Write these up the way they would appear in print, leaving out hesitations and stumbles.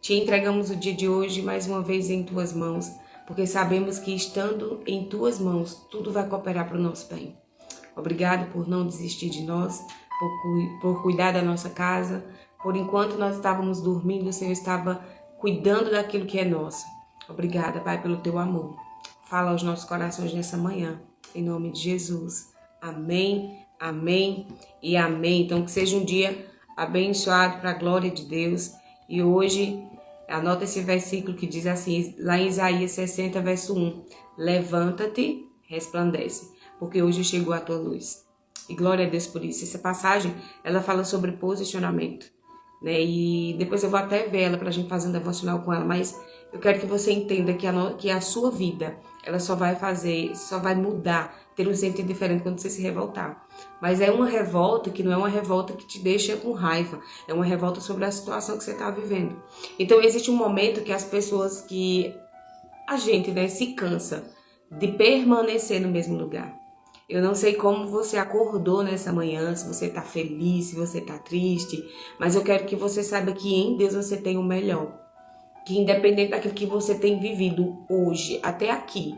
Te entregamos o dia de hoje mais uma vez em tuas mãos, porque sabemos que estando em tuas mãos, tudo vai cooperar para o nosso bem. Obrigado por não desistir de nós, por cuidar da nossa casa. Por enquanto nós estávamos dormindo, o Senhor estava cuidando daquilo que é nosso. Obrigada, Pai, pelo teu amor. Fala aos nossos corações nessa manhã, em nome de Jesus. Amém, amém e amém. Então que seja um dia abençoado para a glória de Deus. E hoje, anota esse versículo que diz assim, lá em Isaías 60, verso 1. Levanta-te, resplandece, porque hoje chegou a tua luz. E glória a Deus por isso. Essa passagem, ela fala sobre posicionamento, né? E depois eu vou até ver ela para a gente fazer um devocional com ela, mas eu quero que você entenda que a sua vida, ela só vai mudar, ter um sentido diferente quando você se revoltar. Mas é uma revolta que não é uma revolta que te deixa com raiva, é uma revolta sobre a situação que você está vivendo. Então existe um momento que as pessoas a gente, né, se cansa de permanecer no mesmo lugar. Eu não sei como você acordou nessa manhã, se você está feliz, se você está triste, mas eu quero que você saiba que em Deus você tem o melhor. Que independente daquilo que você tem vivido hoje, até aqui,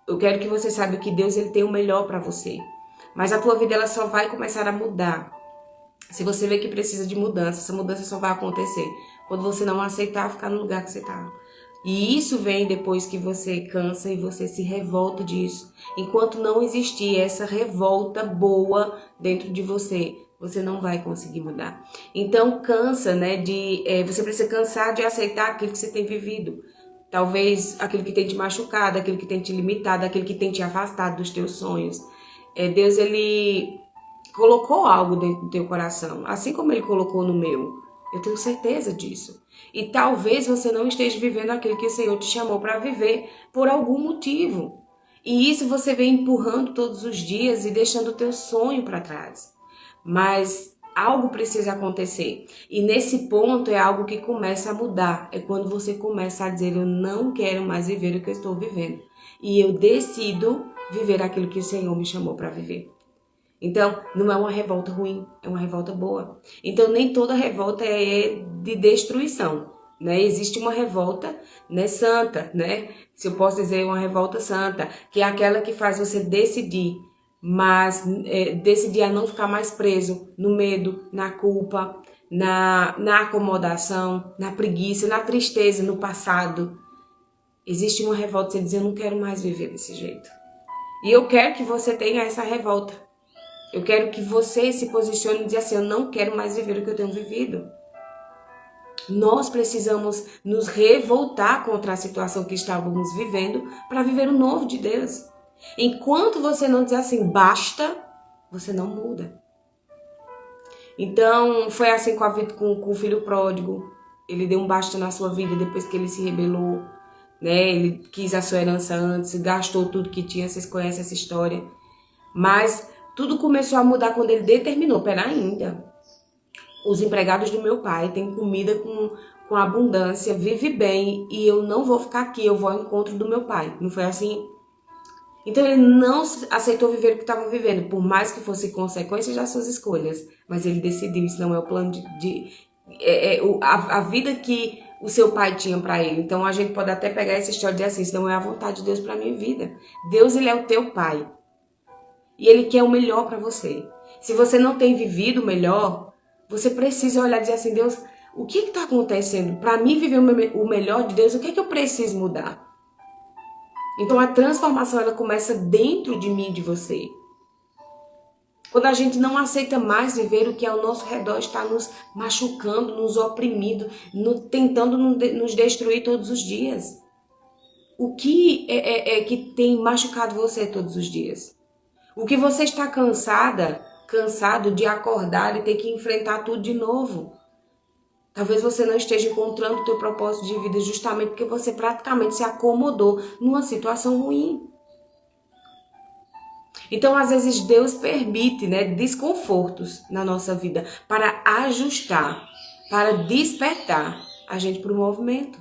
eu quero que você saiba que Deus ele tem o melhor para você. Mas a tua vida ela só vai começar a mudar. Se você vê que precisa de mudança, essa mudança só vai acontecer quando você não aceitar ficar no lugar que você está. E isso vem depois que você cansa e você se revolta disso. Enquanto não existir essa revolta boa dentro de você, você não vai conseguir mudar. Então cansa, né? Você precisa cansar de aceitar aquilo que você tem vivido. Talvez aquilo que tem te machucado, aquilo que tem te limitado, aquilo que tem te afastado dos teus sonhos. Deus, ele colocou algo dentro do teu coração, assim como ele colocou no meu. Eu tenho certeza disso. E talvez você não esteja vivendo aquilo que o Senhor te chamou para viver por algum motivo. E isso você vem empurrando todos os dias e deixando o teu sonho para trás. Mas algo precisa acontecer. E nesse ponto é algo que começa a mudar. É quando você começa a dizer, eu não quero mais viver o que eu estou vivendo. E eu decido viver aquilo que o Senhor me chamou para viver. Então, não é uma revolta ruim, é uma revolta boa. Então, nem toda revolta é de destruição, né? Existe uma revolta, né, santa, né? Se eu posso dizer, uma revolta santa, que é aquela que faz você decidir, mas decidir a não ficar mais preso no medo, na culpa, na acomodação, na preguiça, na tristeza, no passado. Existe uma revolta, você diz, eu não quero mais viver desse jeito. E eu quero que você tenha essa revolta. Eu quero que você se posicione e diga assim, eu não quero mais viver o que eu tenho vivido. Nós precisamos nos revoltar contra a situação que estávamos vivendo para viver o novo de Deus. Enquanto você não dizer assim, basta, você não muda. Então, foi assim com o filho pródigo. Ele deu um basta na sua vida depois que ele se rebelou, né? Ele quis a sua herança antes, gastou tudo que tinha, vocês conhecem essa história. Mas tudo começou a mudar quando ele determinou, pera ainda, os empregados do meu pai têm comida com abundância, vive bem, e eu não vou ficar aqui, eu vou ao encontro do meu pai. Não foi assim? Então ele não aceitou viver o que estava vivendo, por mais que fosse consequência das suas escolhas. Mas ele decidiu, isso não é o plano a vida que o seu pai tinha para ele. Então a gente pode até pegar essa história e dizer assim, isso não é a vontade de Deus para minha vida. Deus, ele é o teu pai. E ele quer o melhor para você. Se você não tem vivido o melhor, você precisa olhar e dizer assim, Deus, o que está acontecendo? Para mim viver o melhor de Deus, o que é que eu preciso mudar? Então a transformação ela começa dentro de mim e de você. Quando a gente não aceita mais viver o que ao nosso redor está nos machucando, nos oprimindo, tentando nos destruir todos os dias. O que é que tem machucado você todos os dias? O que você está cansado de acordar e ter que enfrentar tudo de novo? Talvez você não esteja encontrando o teu propósito de vida justamente porque você praticamente se acomodou numa situação ruim. Então, às vezes, Deus permite, né, desconfortos na nossa vida para ajustar, para despertar a gente para o movimento.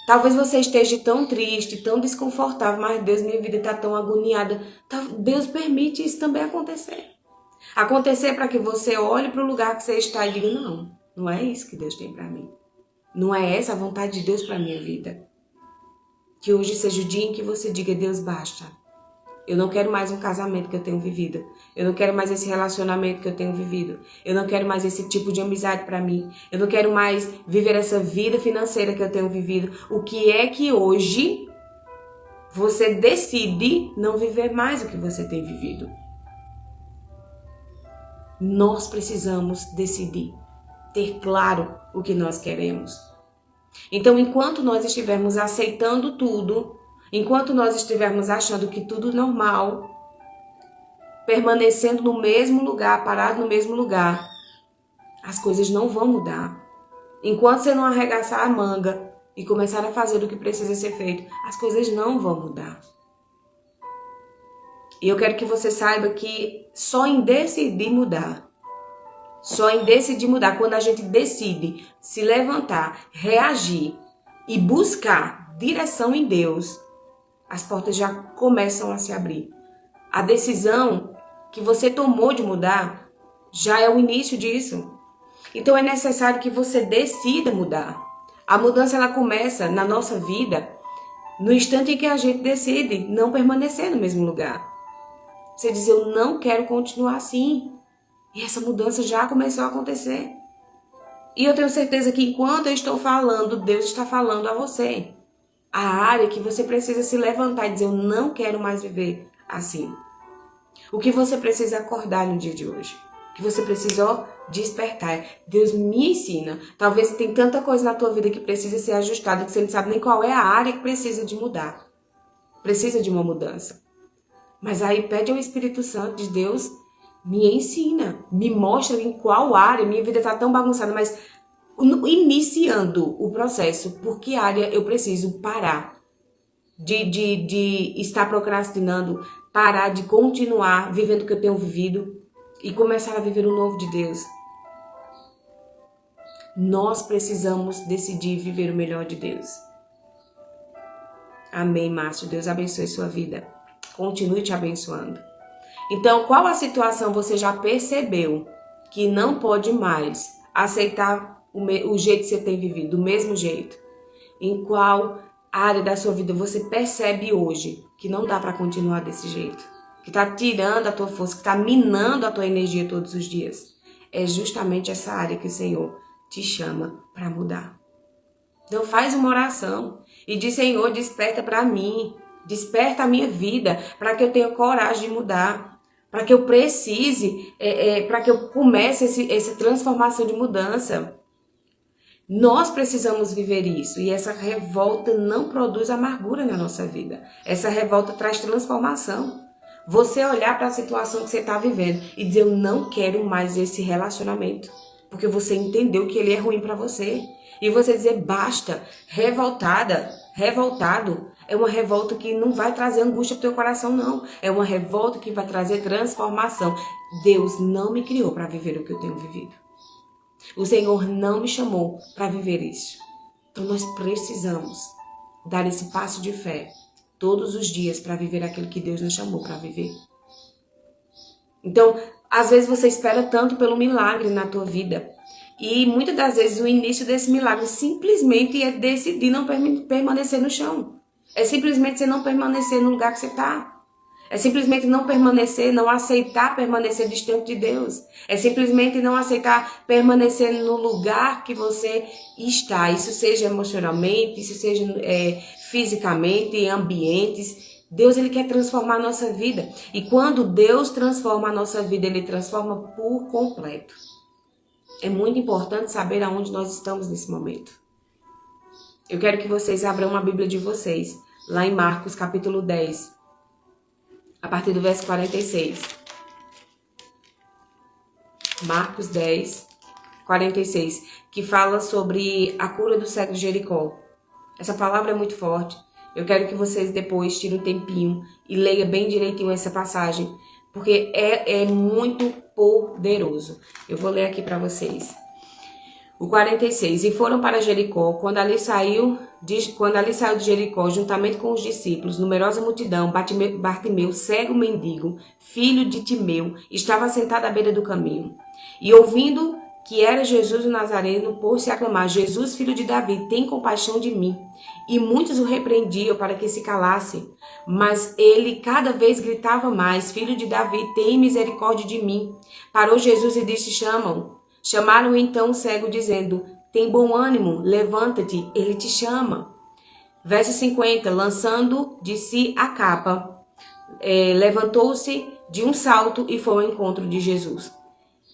Talvez você esteja tão triste, tão desconfortável, mas Deus, minha vida está tão agoniada. Deus permite isso também acontecer. Acontecer para que você olhe para o lugar que você está e diga, não é isso que Deus tem para mim. Não é essa a vontade de Deus para a minha vida. Que hoje seja o dia em que você diga, Deus, basta. Eu não quero mais um casamento que eu tenho vivido. Eu não quero mais esse relacionamento que eu tenho vivido. Eu não quero mais esse tipo de amizade para mim. Eu não quero mais viver essa vida financeira que eu tenho vivido. O que é que hoje você decide não viver mais o que você tem vivido? Nós precisamos decidir, ter claro o que nós queremos. Então, enquanto nós estivermos aceitando tudo, enquanto nós estivermos achando que tudo é normal, permanecendo no mesmo lugar, parado no mesmo lugar, as coisas não vão mudar. Enquanto você não arregaçar a manga e começar a fazer o que precisa ser feito, as coisas não vão mudar. E eu quero que você saiba que só em decidir mudar, quando a gente decide se levantar, reagir e buscar direção em Deus, as portas já começam a se abrir. A decisão que você tomou de mudar já é o início disso. Então é necessário que você decida mudar. A mudança ela começa na nossa vida no instante em que a gente decide não permanecer no mesmo lugar. Você diz, eu não quero continuar assim. E essa mudança já começou a acontecer. E eu tenho certeza que enquanto eu estou falando, Deus está falando a você. A área que você precisa se levantar e dizer, eu não quero mais viver assim. O que você precisa acordar no dia de hoje? O que você precisa despertar? Deus me ensina. Talvez tem tanta coisa na tua vida que precisa ser ajustada que você não sabe nem qual é a área que precisa de mudar. Precisa de uma mudança. Mas aí pede ao Espírito Santo de Deus, me ensina, me mostra em qual área, minha vida está tão bagunçada, mas iniciando o processo, por que área eu preciso parar de estar procrastinando, parar de continuar vivendo o que eu tenho vivido e começar a viver o novo de Deus. Nós precisamos decidir viver o melhor de Deus. Amém, Márcio. Deus abençoe sua vida. Continue te abençoando. Então, qual a situação você já percebeu que não pode mais aceitar o jeito que você tem vivido, do mesmo jeito? Em qual área da sua vida você percebe hoje que não dá para continuar desse jeito? Que está tirando a tua força, que está minando a tua energia todos os dias? É justamente essa área que o Senhor te chama para mudar. Então, faz uma oração e diz, Senhor, desperta para mim. Desperta a minha vida para que eu tenha coragem de mudar, para que eu precise, para que eu comece essa transformação de mudança. Nós precisamos viver isso e essa revolta não produz amargura na nossa vida. Essa revolta traz transformação. Você olhar para a situação que você está vivendo e dizer, eu não quero mais esse relacionamento, porque você entendeu que ele é ruim para você. E você dizer, basta, revoltado, é uma revolta que não vai trazer angústia para o teu coração, não. É uma revolta que vai trazer transformação. Deus não me criou para viver o que eu tenho vivido. O Senhor não me chamou para viver isso. Então nós precisamos dar esse passo de fé todos os dias para viver aquilo que Deus nos chamou para viver. Então, às vezes você espera tanto pelo milagre na tua vida. E muitas das vezes o início desse milagre simplesmente é decidir não permanecer no chão. É simplesmente você não permanecer no lugar que você está. É simplesmente não permanecer, não aceitar permanecer distante de Deus. É simplesmente não aceitar permanecer no lugar que você está. Isso seja emocionalmente, isso seja fisicamente, em ambientes. Deus, ele quer transformar a nossa vida. E quando Deus transforma a nossa vida, ele transforma por completo. É muito importante saber aonde nós estamos nesse momento. Eu quero que vocês abram uma Bíblia de vocês, lá em Marcos capítulo 10, a partir do verso 46. Marcos 10, 46, que fala sobre a cura do cego de Jericó. Essa palavra é muito forte. Eu quero que vocês depois tirem um tempinho e leiam bem direitinho essa passagem, porque é muito poderoso. Eu vou ler aqui para vocês. O 46. E foram para Jericó. Quando ali saiu de Jericó, juntamente com os discípulos, numerosa multidão, Bartimeu, cego mendigo, filho de Timeu, estava sentado à beira do caminho. E ouvindo que era Jesus o Nazareno, pôs-se a clamar: Jesus, filho de Davi, tem compaixão de mim. E muitos o repreendiam para que se calasse. Mas ele cada vez gritava mais: Filho de Davi, tem misericórdia de mim. Parou Jesus e disse: Chamam. Chamaram então o cego, dizendo: Tem bom ânimo, levanta-te, ele te chama. Verso 50, lançando de si a capa, levantou-se de um salto e foi ao encontro de Jesus.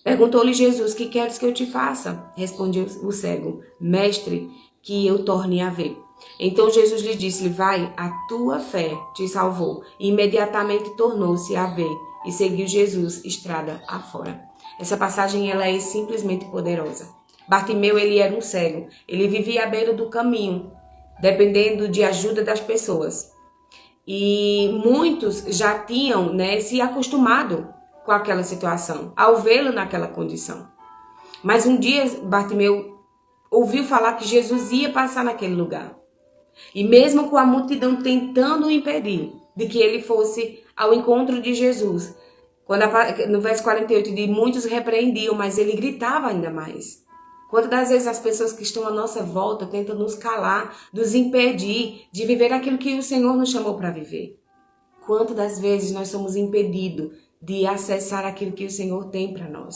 Perguntou-lhe Jesus: Que queres que eu te faça? Respondeu o cego: Mestre, que eu torne a ver. Então Jesus lhe disse: Vai, a tua fé te salvou. E imediatamente tornou-se a ver e seguiu Jesus estrada afora. Essa passagem ela é simplesmente poderosa. Bartimeu, ele era um cego. Ele vivia à beira do caminho, dependendo de ajuda das pessoas. E muitos já tinham, se acostumado com aquela situação, ao vê-lo naquela condição. Mas um dia Bartimeu ouviu falar que Jesus ia passar naquele lugar. E mesmo com a multidão tentando o impedir de que ele fosse ao encontro de Jesus, quando no verso 48 diz: muitos repreendiam, mas ele gritava ainda mais. Quantas das vezes as pessoas que estão à nossa volta tentam nos calar, nos impedir de viver aquilo que o Senhor nos chamou para viver? Quantas das vezes nós somos impedidos de acessar aquilo que o Senhor tem para nós?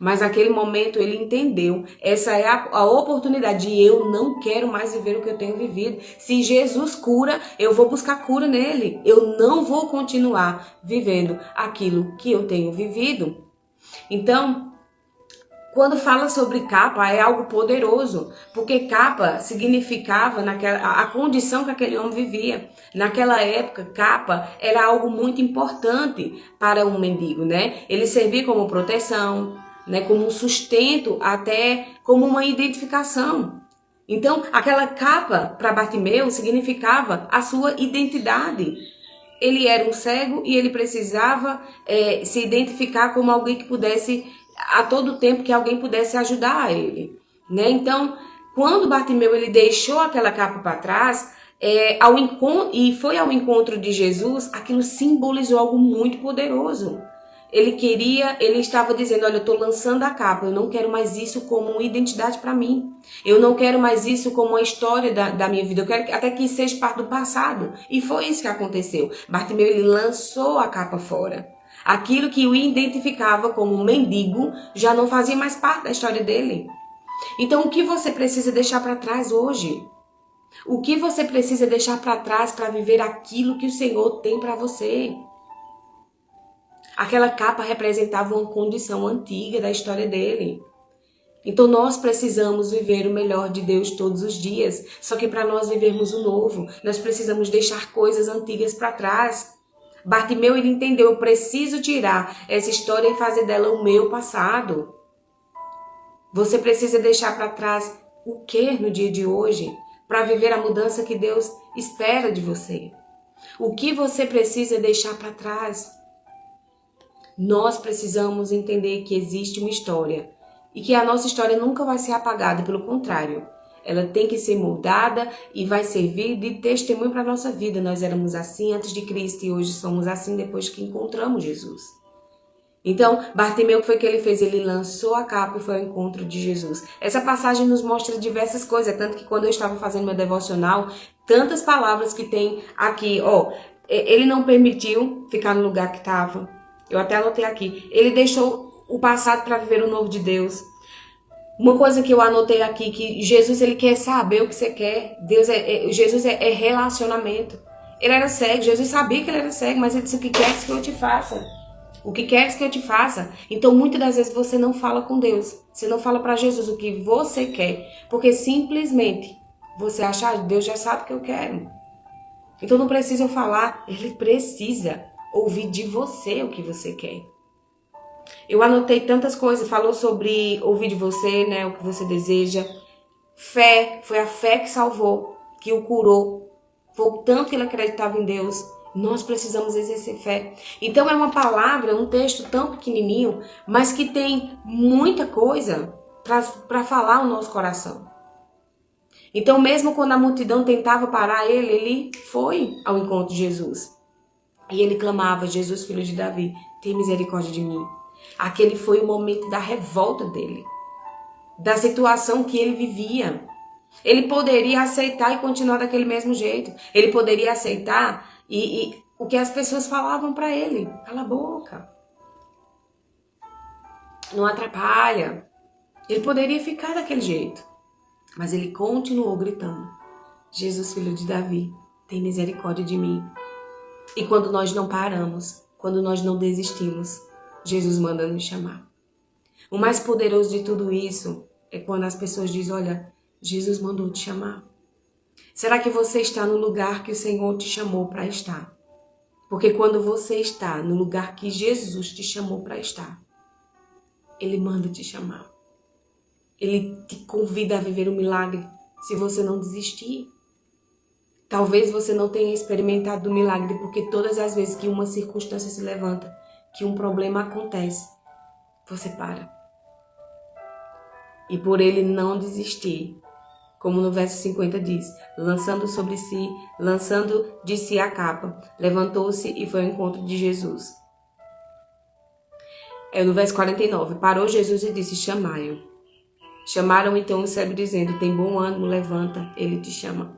Mas naquele momento ele entendeu, essa é a oportunidade de eu não quero mais viver o que eu tenho vivido. Se Jesus cura, eu vou buscar cura nele. Eu não vou continuar vivendo aquilo que eu tenho vivido. Então, quando fala sobre capa, é algo poderoso, porque capa significava a condição que aquele homem vivia. Naquela época, capa era algo muito importante para um mendigo, Ele servia como proteção, como um sustento, até como uma identificação. Então, aquela capa para Bartimeu significava a sua identidade. Ele era um cego e ele precisava se identificar como alguém que pudesse, a todo tempo, que alguém pudesse ajudar ele. Então, quando Bartimeu ele deixou aquela capa para trás, e foi ao encontro de Jesus, aquilo simbolizou algo muito poderoso. Ele estava dizendo: olha, eu estou lançando a capa, eu não quero mais isso como uma identidade para mim. Eu não quero mais isso como uma história da minha vida, eu quero até que isso seja parte do passado. E foi isso que aconteceu. Bartimeu, ele lançou a capa fora. Aquilo que o identificava como um mendigo já não fazia mais parte da história dele. Então, o que você precisa deixar para trás hoje? O que você precisa deixar para trás para viver aquilo que o Senhor tem para você? Aquela capa representava uma condição antiga da história dele. Então nós precisamos viver o melhor de Deus todos os dias. Só que para nós vivermos o novo, nós precisamos deixar coisas antigas para trás. Bartimeu, ele entendeu: eu preciso tirar essa história e fazer dela o meu passado. Você precisa deixar para trás o que no dia de hoje para viver a mudança que Deus espera de você? O que você precisa deixar para trás? Nós precisamos entender que existe uma história e que a nossa história nunca vai ser apagada, pelo contrário, ela tem que ser moldada e vai servir de testemunho para a nossa vida. Nós éramos assim antes de Cristo e hoje somos assim depois que encontramos Jesus. Então, Bartimeu, o que foi que ele fez? Ele lançou a capa e foi ao encontro de Jesus. Essa passagem nos mostra diversas coisas, tanto que quando eu estava fazendo meu devocional, tantas palavras que tem aqui, ele não permitiu ficar no lugar que estava. Eu até anotei aqui. Ele deixou o passado para viver o novo de Deus. Uma coisa que eu anotei aqui, que Jesus, ele quer saber o que você quer. Jesus é relacionamento. Ele era cego, Jesus sabia que ele era cego, mas ele disse: o que queres que eu te faça? O que queres que eu te faça? Então, muitas das vezes você não fala com Deus. Você não fala para Jesus o que você quer. Porque simplesmente você acha: Deus já sabe o que eu quero. Então não precisa eu falar, ele precisa ouvir de você o que você quer. Eu anotei tantas coisas, falou sobre ouvir de você, o que você deseja. Fé, foi a fé que salvou, que o curou. Foi o tanto que ele acreditava em Deus. Nós precisamos exercer fé. Então é uma palavra, um texto tão pequenininho, mas que tem muita coisa para falar ao nosso coração. Então mesmo quando a multidão tentava parar ele, ele foi ao encontro de Jesus. E ele clamava: Jesus, filho de Davi, tem misericórdia de mim. Aquele foi o momento da revolta dele. da situação que ele vivia. Ele poderia aceitar e continuar daquele mesmo jeito. Ele poderia aceitar e o que as pessoas falavam para ele. Cala a boca. Não atrapalha. Ele poderia ficar daquele jeito. Mas ele continuou gritando. Jesus, filho de Davi, tem misericórdia de mim. E quando nós não paramos, quando nós não desistimos, Jesus manda nos chamar. O mais poderoso de tudo isso é quando as pessoas dizem, olha, Jesus mandou te chamar. Será que você está no lugar que o Senhor te chamou para estar? Porque quando você está no lugar que Jesus te chamou para estar, Ele manda te chamar. Ele te convida a viver um milagre se você não desistir. Talvez você não tenha experimentado o milagre porque todas as vezes que uma circunstância se levanta, que um problema acontece, você para. E por ele não desistir, como no verso 50 diz, lançando de si a capa, levantou-se e foi ao encontro de Jesus. No verso 49, parou Jesus e disse, chamai-o. Chamaram então o cego dizendo, tem bom ânimo, levanta, ele te chama.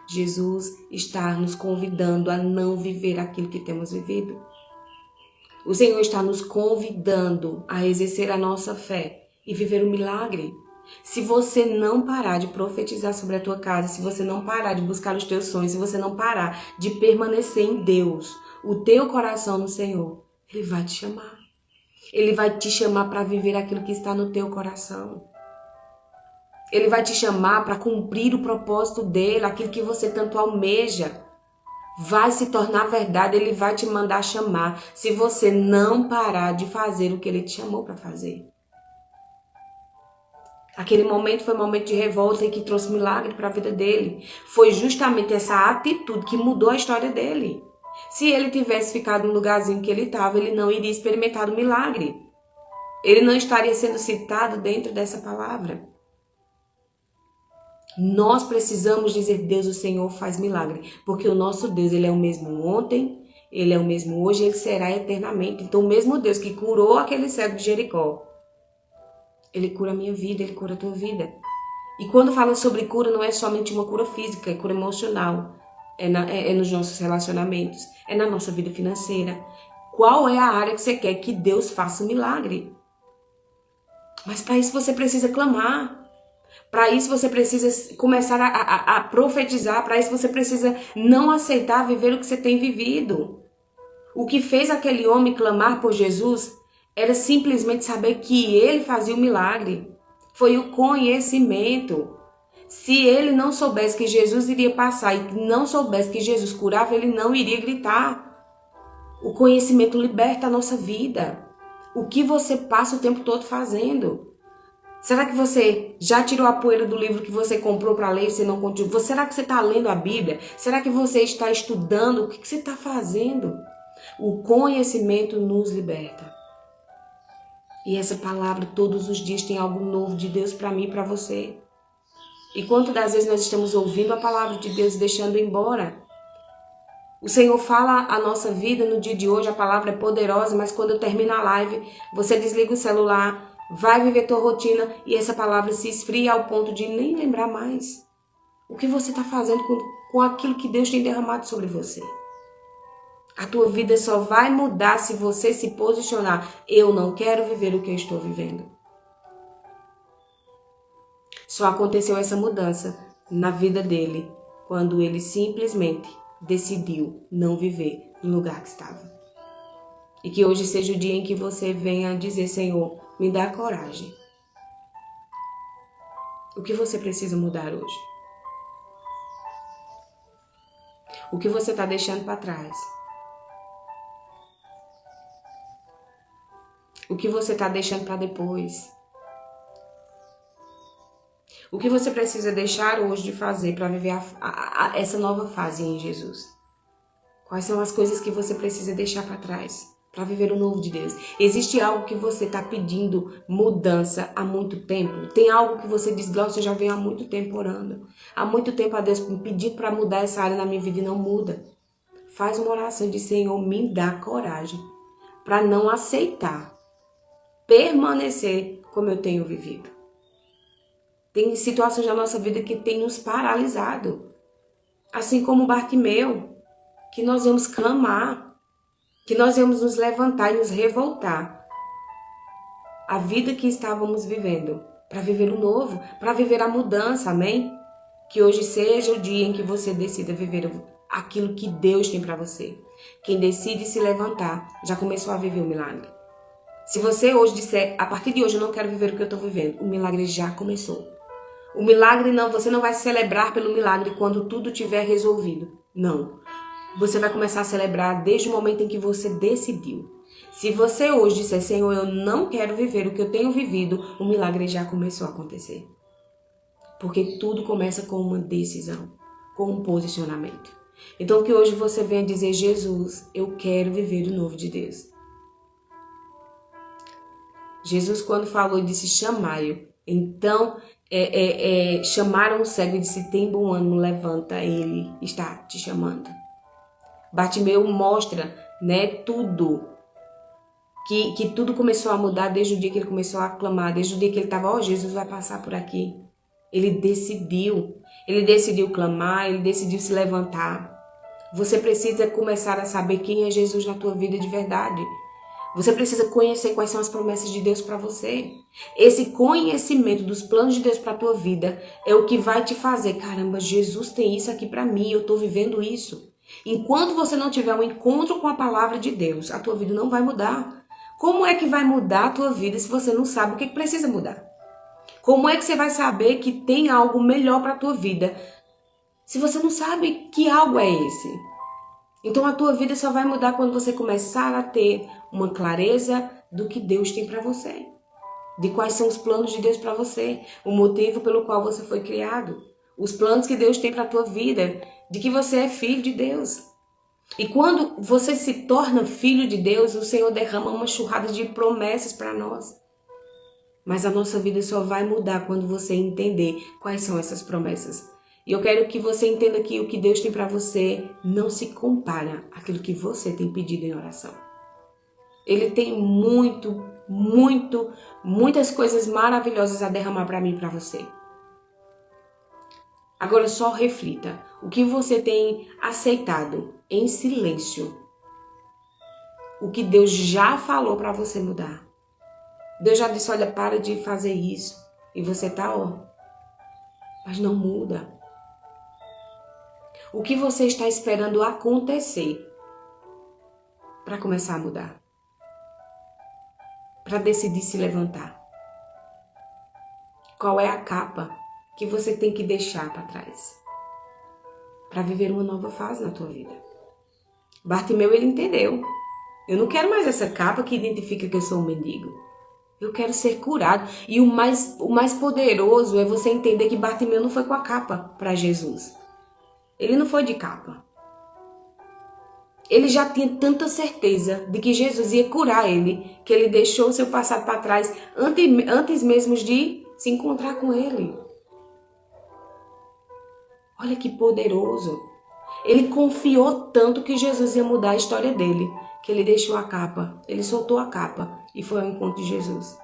Jesus está nos convidando a não viver aquilo que temos vivido. O Senhor está nos convidando a exercer a nossa fé e viver um milagre. Se você não parar de profetizar sobre a tua casa, se você não parar de buscar os teus sonhos, se você não parar de permanecer em Deus, o teu coração no Senhor, Ele vai te chamar. Ele vai te chamar para viver aquilo que está no teu coração. Ele vai te chamar para cumprir o propósito dele, aquilo que você tanto almeja. Vai se tornar verdade, ele vai te mandar chamar, se você não parar de fazer o que ele te chamou para fazer. Aquele momento foi um momento de revolta e que trouxe milagre para a vida dele. Foi justamente essa atitude que mudou a história dele. Se ele tivesse ficado no lugarzinho que ele estava, ele não iria experimentar o milagre. Ele não estaria sendo citado dentro dessa palavra. Nós precisamos dizer, Deus, o Senhor faz milagre, porque o nosso Deus, Ele é o mesmo ontem, Ele é o mesmo hoje, Ele será eternamente. Então o mesmo Deus que curou aquele cego de Jericó, Ele cura a minha vida, Ele cura a tua vida. E quando fala sobre cura, não é somente uma cura física, é cura emocional, é nos nossos relacionamentos, é na nossa vida financeira. Qual é a área que você quer que Deus faça milagre? Mas para isso você precisa clamar. Para isso você precisa começar a profetizar, para isso você precisa não aceitar viver o que você tem vivido. O que fez aquele homem clamar por Jesus era simplesmente saber que ele fazia o milagre. Foi o conhecimento. Se ele não soubesse que Jesus iria passar e não soubesse que Jesus curava, ele não iria gritar. O conhecimento liberta a nossa vida. O que você passa o tempo todo fazendo? Será que você já tirou a poeira do livro que você comprou para ler e você não continua? Será que você está lendo a Bíblia? Será que você está estudando? O que você está fazendo? O conhecimento nos liberta. E essa palavra todos os dias tem algo novo de Deus para mim e para você. E quantas das vezes nós estamos ouvindo a palavra de Deus e deixando embora? O Senhor fala a nossa vida no dia de hoje, a palavra é poderosa, mas quando termina a live, você desliga o celular, vai viver tua rotina e essa palavra se esfria ao ponto de nem lembrar mais o que você está fazendo com aquilo que Deus tem derramado sobre você. A tua vida só vai mudar se você se posicionar. Eu não quero viver o que eu estou vivendo. Só aconteceu essa mudança na vida dele quando ele simplesmente decidiu não viver no lugar que estava. E que hoje seja o dia em que você venha dizer, Senhor, me dá coragem. O que você precisa mudar hoje? O que você está deixando para trás? O que você está deixando para depois? O que você precisa deixar hoje de fazer para viver essa nova fase em Jesus? Quais são as coisas que você precisa deixar para trás para viver o novo de Deus? Existe algo que você está pedindo mudança há muito tempo? Tem algo que você diz, Glaucia, eu já venho há muito tempo orando. Há muito tempo a Deus me pedindo para mudar essa área na minha vida e não muda. Faz uma oração de Senhor, me dá coragem para não aceitar permanecer como eu tenho vivido. Tem situações na nossa vida que tem nos paralisado. Assim como Bartimeu, que nós vamos clamar, que nós vamos nos levantar e nos revoltar. A vida que estávamos vivendo, para viver o novo, para viver a mudança, amém? Que hoje seja o dia em que você decida viver aquilo que Deus tem para você. Quem decide se levantar, já começou a viver o milagre. Se você hoje disser, a partir de hoje eu não quero viver o que eu estou vivendo, o milagre já começou. O milagre não, você não vai celebrar pelo milagre quando tudo tiver resolvido. Não. Você vai começar a celebrar desde o momento em que você decidiu. Se você hoje disser, Senhor, eu não quero viver o que eu tenho vivido, o milagre já começou a acontecer. Porque tudo começa com uma decisão, com um posicionamento. Então que hoje você venha dizer, Jesus, eu quero viver o novo de Deus. Jesus, quando falou, disse, chamai-o. Então, chamaram o cego e disse, tem bom ânimo, levanta, ele está te chamando. Bartimeu mostra, tudo, que tudo começou a mudar desde o dia que ele começou a clamar, desde o dia que ele estava, Jesus vai passar por aqui. Ele decidiu clamar, ele decidiu se levantar. Você precisa começar a saber quem é Jesus na tua vida de verdade. Você precisa conhecer quais são as promessas de Deus para você. Esse conhecimento dos planos de Deus para a tua vida é o que vai te fazer. Caramba, Jesus tem isso aqui para mim, eu estou vivendo isso. Enquanto você não tiver um encontro com a palavra de Deus, a tua vida não vai mudar. Como é que vai mudar a tua vida se você não sabe o que precisa mudar? Como é que você vai saber que tem algo melhor para a tua vida se você não sabe que algo é esse? Então a tua vida só vai mudar quando você começar a ter uma clareza do que Deus tem para você. De quais são os planos de Deus para você. O motivo pelo qual você foi criado. Os planos que Deus tem para a tua vida. De que você é filho de Deus. E quando você se torna filho de Deus, o Senhor derrama uma enxurrada de promessas para nós. Mas a nossa vida só vai mudar quando você entender quais são essas promessas. E eu quero que você entenda que o que Deus tem para você não se compara àquilo que você tem pedido em oração. Ele tem muitas coisas maravilhosas a derramar para mim e para você. Agora só reflita. O que você tem aceitado em silêncio? O que Deus já falou para você mudar? Deus já disse, olha, para de fazer isso. E você tá, mas não muda. O que você está esperando acontecer para começar a mudar? Para decidir se levantar? Qual é a capa que você tem que deixar para trás? Para viver uma nova fase na tua vida. Bartimeu, ele entendeu. Eu não quero mais essa capa que identifica que eu sou um mendigo. Eu quero ser curado. E o mais poderoso é você entender que Bartimeu não foi com a capa para Jesus. Ele não foi de capa. Ele já tinha tanta certeza de que Jesus ia curar ele, que ele deixou o seu passado para trás antes mesmo de se encontrar com ele. Olha que poderoso. Ele confiou tanto que Jesus ia mudar a história dele, que ele deixou a capa, ele soltou a capa e foi ao encontro de Jesus.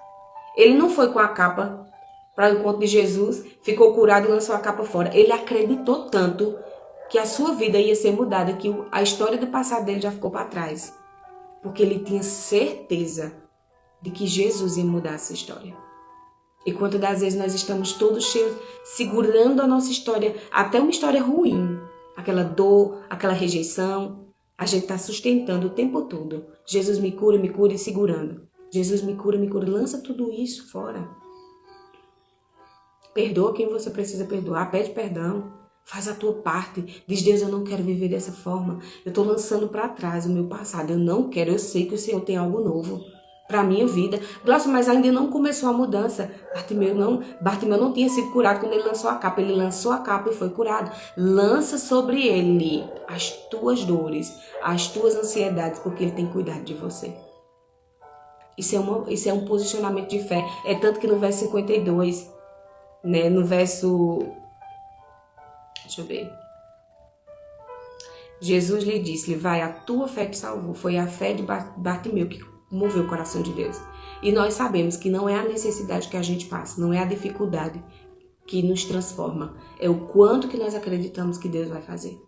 Ele não foi com a capa para o encontro de Jesus, ficou curado e lançou a capa fora. Ele acreditou tanto que a sua vida ia ser mudada, que a história do passado dele já ficou para trás. Porque ele tinha certeza de que Jesus ia mudar essa história. E quantas das vezes nós estamos todos cheios, segurando a nossa história, até uma história ruim, aquela dor, aquela rejeição, a gente está sustentando o tempo todo. Jesus me cura e segurando. Jesus me cura, lança tudo isso fora. Perdoa quem você precisa perdoar, pede perdão. Faz a tua parte. Diz, Deus, eu não quero viver dessa forma. Eu estou lançando para trás o meu passado. Eu não quero. Eu sei que o Senhor tem algo novo para a minha vida. Glaucio, mas ainda não começou a mudança. Bartimeu não tinha sido curado quando ele lançou a capa. Ele lançou a capa e foi curado. Lança sobre ele as tuas dores, as tuas ansiedades, porque ele tem cuidado de você. Isso é um posicionamento de fé. É tanto que no verso 52, no verso... Deixa eu ver. Jesus lhe disse, vai, a tua fé te salvou. Foi a fé de Bartimeu que moveu o coração de Deus. E nós sabemos que não é a necessidade que a gente passa, não é a dificuldade que nos transforma. É o quanto que nós acreditamos que Deus vai fazer.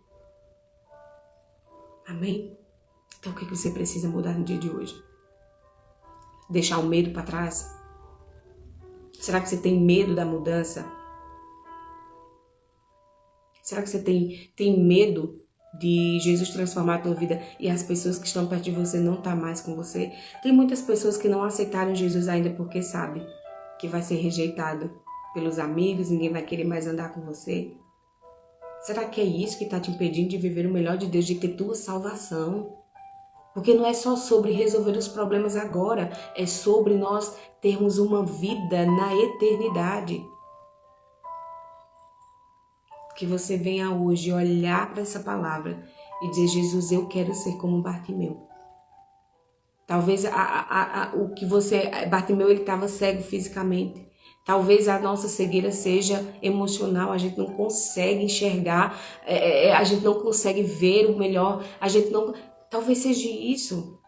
Amém? Então o que você precisa mudar no dia de hoje? Deixar o medo para trás? Será que você tem medo da mudança? Será que você tem medo de Jesus transformar a tua vida e as pessoas que estão perto de você não estar mais com você? Tem muitas pessoas que não aceitaram Jesus ainda porque sabe que vai ser rejeitado pelos amigos, ninguém vai querer mais andar com você. Será que é isso que está te impedindo de viver o melhor de Deus, de ter tua salvação? Porque não é só sobre resolver os problemas agora, é sobre nós termos uma vida na eternidade. Que você venha hoje olhar para essa palavra e dizer: Jesus, eu quero ser como Bartimeu. Talvez Bartimeu, ele estava cego fisicamente. Talvez a nossa cegueira seja emocional, a gente não consegue enxergar, a gente não consegue ver o melhor, talvez seja isso.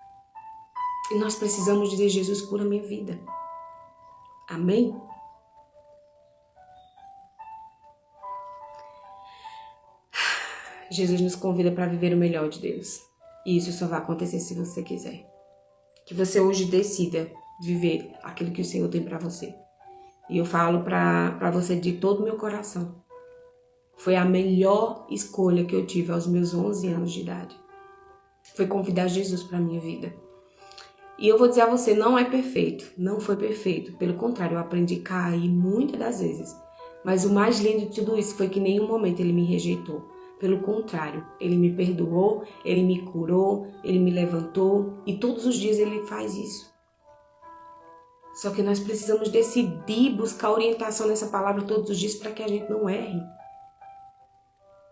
E nós precisamos dizer: Jesus, cura minha vida. Amém? Jesus nos convida para viver o melhor de Deus. E isso só vai acontecer se você quiser. Que você hoje decida viver aquilo que o Senhor tem para você. E eu falo para você de todo o meu coração. Foi a melhor escolha que eu tive aos meus 11 anos de idade. Foi convidar Jesus para a minha vida. E eu vou dizer a você, não é perfeito. Não foi perfeito. Pelo contrário, eu aprendi a cair muitas das vezes. Mas o mais lindo de tudo isso foi que em nenhum momento ele me rejeitou. Pelo contrário, ele me perdoou, ele me curou, ele me levantou. E todos os dias ele faz isso. Só que nós precisamos decidir buscar orientação nessa palavra todos os dias para que a gente não erre.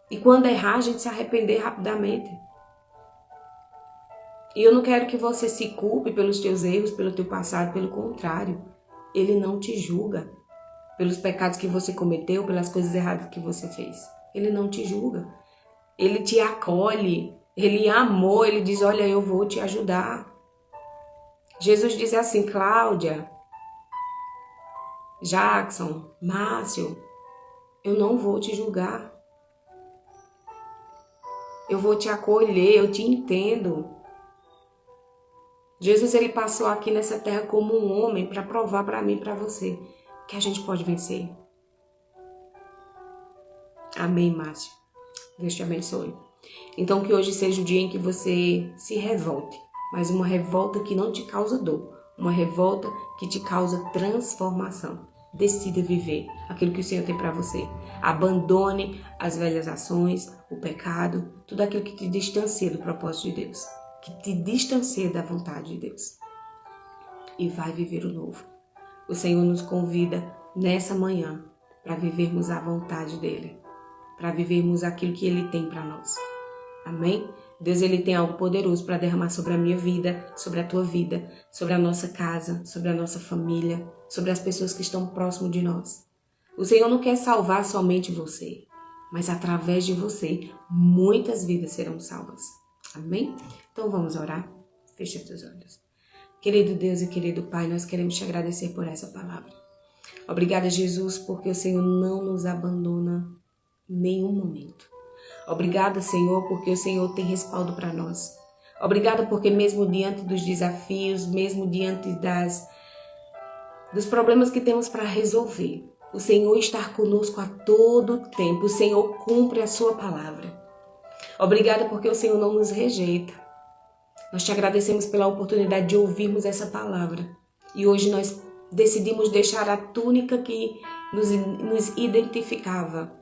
E quando errar, a gente se arrepender rapidamente. E eu não quero que você se culpe pelos teus erros, pelo teu passado. Pelo contrário, ele não te julga pelos pecados que você cometeu, pelas coisas erradas que você fez. Ele não te julga. Ele te acolhe. Ele amou. Ele diz: olha, eu vou te ajudar. Jesus diz assim: Cláudia, Jackson, Márcio, eu não vou te julgar. Eu vou te acolher, eu te entendo. Jesus, ele passou aqui nessa terra como um homem para provar para mim e para você que a gente pode vencer. Amém, Márcio. Deus te abençoe. Então que hoje seja o dia em que você se revolte, mas uma revolta que não te causa dor, uma revolta que te causa transformação. Decida viver aquilo que o Senhor tem para você. Abandone as velhas ações, o pecado, tudo aquilo que te distancia do propósito de Deus, que te distancia da vontade de Deus. E vai viver o novo. O Senhor nos convida nessa manhã para vivermos a vontade dEle, para vivermos aquilo que Ele tem para nós. Amém? Deus, Ele tem algo poderoso para derramar sobre a minha vida, sobre a tua vida, sobre a nossa casa, sobre a nossa família, sobre as pessoas que estão próximo de nós. O Senhor não quer salvar somente você, mas através de você, muitas vidas serão salvas. Amém? Então vamos orar? Fecha teus olhos. Querido Deus e querido Pai, nós queremos te agradecer por essa palavra. Obrigada, Jesus, porque o Senhor não nos abandona em nenhum momento. Obrigada, Senhor, porque o Senhor tem respaldo para nós. Obrigada porque mesmo diante dos desafios, mesmo diante dos problemas que temos para resolver, o Senhor está conosco a todo tempo. O Senhor cumpre a sua palavra. Obrigada porque o Senhor não nos rejeita. Nós te agradecemos pela oportunidade de ouvirmos essa palavra. E hoje nós decidimos deixar a túnica que nos identificava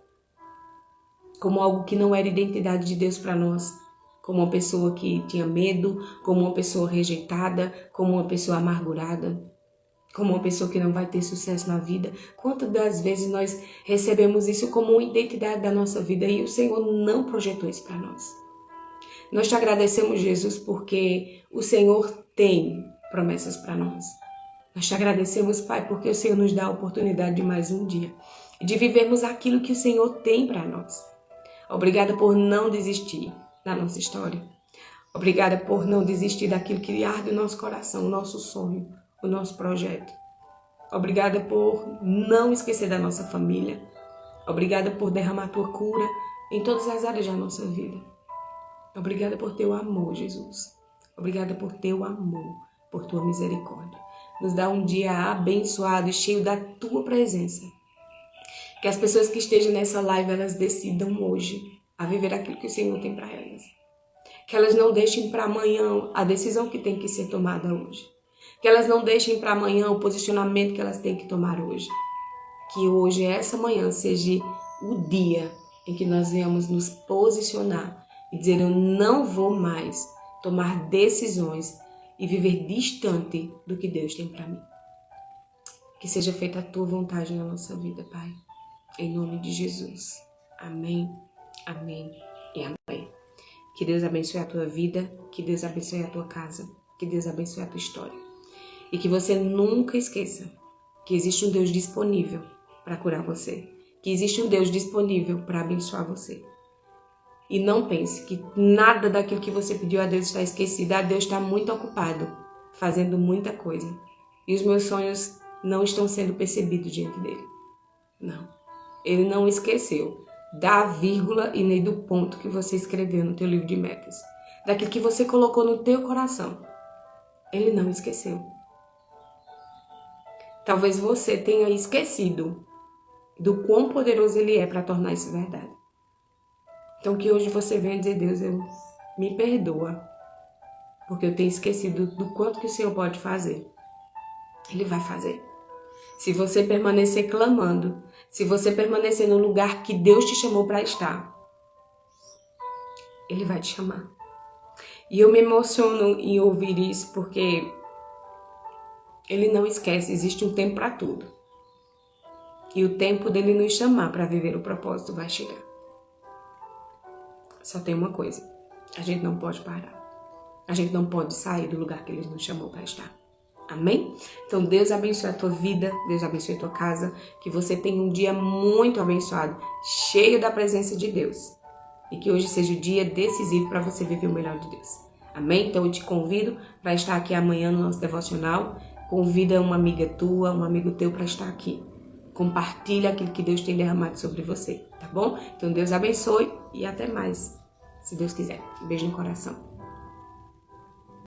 como algo que não era identidade de Deus para nós, como uma pessoa que tinha medo, como uma pessoa rejeitada, como uma pessoa amargurada, como uma pessoa que não vai ter sucesso na vida. Quantas das vezes nós recebemos isso como uma identidade da nossa vida e o Senhor não projetou isso para nós. Nós te agradecemos, Jesus, porque o Senhor tem promessas para nós. Nós te agradecemos, Pai, porque o Senhor nos dá a oportunidade de mais um dia, de vivermos aquilo que o Senhor tem para nós. Obrigada por não desistir da nossa história. Obrigada por não desistir daquilo que arde o nosso coração, o nosso sonho, o nosso projeto. Obrigada por não esquecer da nossa família. Obrigada por derramar a tua cura em todas as áreas da nossa vida. Obrigada por teu amor, Jesus. Obrigada por teu amor, por tua misericórdia. Nos dá um dia abençoado e cheio da tua presença. Que as pessoas que estejam nessa live, elas decidam hoje a viver aquilo que o Senhor tem para elas. Que elas não deixem para amanhã a decisão que tem que ser tomada hoje. Que elas não deixem para amanhã o posicionamento que elas têm que tomar hoje. Que hoje, essa manhã, seja o dia em que nós venhamos nos posicionar e dizer: eu não vou mais tomar decisões e viver distante do que Deus tem para mim. Que seja feita a tua vontade na nossa vida, Pai. Em nome de Jesus. Amém, amém e amém. Que Deus abençoe a tua vida, que Deus abençoe a tua casa, que Deus abençoe a tua história. E que você nunca esqueça que existe um Deus disponível para curar você. Que existe um Deus disponível para abençoar você. E não pense que nada daquilo que você pediu a Deus está esquecido. Deus está muito ocupado, fazendo muita coisa. E os meus sonhos não estão sendo percebidos diante dele. Não. Ele não esqueceu da vírgula e nem do ponto que você escreveu no teu livro de metas. Daquilo que você colocou no teu coração. Ele não esqueceu. Talvez você tenha esquecido do quão poderoso ele é para tornar isso verdade. Então que hoje você venha dizer: Deus, me perdoa, porque eu tenho esquecido do quanto que o Senhor pode fazer. Ele vai fazer. Se você permanecer clamando, se você permanecer no lugar que Deus te chamou para estar, Ele vai te chamar. E eu me emociono em ouvir isso, porque Ele não esquece, existe um tempo para tudo. E o tempo dele nos chamar para viver o propósito vai chegar. Só tem uma coisa: a gente não pode parar. A gente não pode sair do lugar que Ele nos chamou para estar. Amém? Então Deus abençoe a tua vida, Deus abençoe a tua casa, que você tenha um dia muito abençoado, cheio da presença de Deus. E que hoje seja o dia decisivo para você viver o melhor de Deus. Amém? Então eu te convido para estar aqui amanhã no nosso devocional. Convida uma amiga tua, um amigo teu para estar aqui. Compartilha aquilo que Deus tem derramado sobre você, tá bom? Então Deus abençoe e até mais, se Deus quiser. Um beijo no coração.